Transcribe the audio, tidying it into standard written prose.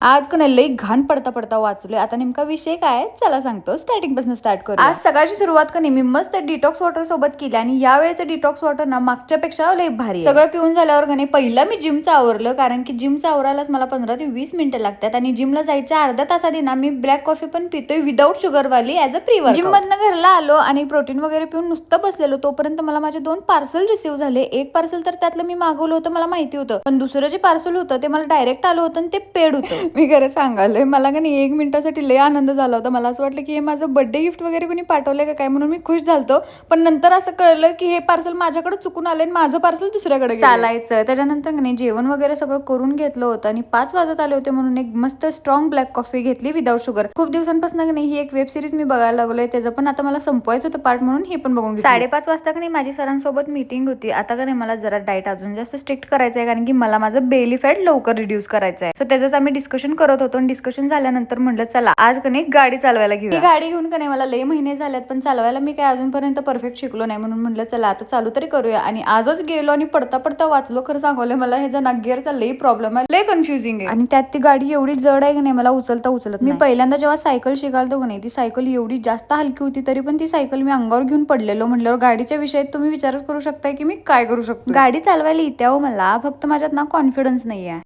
आज का नाही लई घाण पडता पडता वाचलोय. आता नेमका विषय काय आहे? चला सांगतो. स्टार्टिंग पासून स्टार्ट करू. आज सकाळची सुरुवात का नाही मी मस्त डिटॉक्स वॉटर सोबत केली आणि यावेळेचं डिटॉक्स वॉटर ना मागच्या पेक्षा लई भारी आहे. सगळं पिऊन झाल्यावर का नाही पहिला मी जिमचं आवरलं, कारण की जिमचं आवरायलाच मला 15 ते 20 मिनिटं लागतात आणि जिमला जायच्या अर्ध्या तासाआधी ना मी ब्लॅक कॉफी पण पितोय विदाऊट शुगर वाली as a pre workout. Gym मधनं घरला आलो आणि प्रोटीन वगैरे पिऊन नुसतं बसलेलो तोपर्यंत मला माझे 2 पार्सल रिसीव्ह झाले. एक पार्सल तर त्यातलं मी मागवलं होतं, मला माहिती होतं, पण दुसरं जे पार्सल होतं ते मला डायरेक्ट आलं होतं आणि ते पेड होतं. मी खरं सांगालोय, मला का नाही 1 मिनिटासाठी लय आनंद झाला होता. मला असं वाटलं की हे माझं बर्थडे गिफ्ट वगैरे कोणी पाठवलंय का काय, म्हणून मी खुश झालतो. पण नंतर असं कळलं की हे पार्सल माझ्याकडे चुकून आले आणि माझं पार्सल दुसऱ्याकडे चालायचं. त्याच्यानंतर का नाही जेवण वगैरे सगळं करून घेतलं होतं आणि 5 वाजत आले होते म्हणून एक मस्त स्ट्रॉंग ब्लॅक कॉफी घेतली विदाऊट शुगर. खूप दिवसांपासून का नाही ही एक वेब सिरीज मी बघायला लागलोय, त्याचं पण आता मला संपवायचं होतं पार्ट, म्हणून हे पण बघून 5:30 वाजता का नाही माझी सरांसोबत मीटिंग होती. आता का नाही मला जरा डाएट अजून जास्त स्ट्रिक्ट करायचं आहे, कारण की मला माझं बेली फॅट लवकर रिड्यूस करायचं आहे. सो त्याचंच आम्ही डिस्कशन करत होतो आणि डिस्कशन झाल्यानंतर म्हटलं चला आज का नाही गाडी चालवायला घेऊ. ही गाडी घेऊन का नाही मला लय महिने झाल्यात, पण चालवायला मी काय अजूनपर्यंत परफेक्ट शिकलो नाही, म्हणून म्हटलं चला आता चालू तरी करूया. आणि आजच गेलो आणि पडता पडता वाचलो. खरं सांगवलं मला ह्याचा ना गिअरचा लई प्रॉब्लेम आहे, लय कन्फ्युजिंग आहे. आणि त्यात ती गाडी एवढी जड आहे की नाही मला उचलता उचलत. मी पहिल्यांदा जेव्हा सायकल शिकालतो का नाही ती सायकल एवढी जास्त हलकी होती, तरी पण ती सायकल मी अंगावर घेऊन पडलेलो. म्हटल्यावर गाडीच्या विषयात तुम्ही विचारच करू शकताय की मी काय करू शकतो. गाडी चालवायला येते हो मला, फक्त माझ्यात ना कॉन्फिडन्स नाही आहे.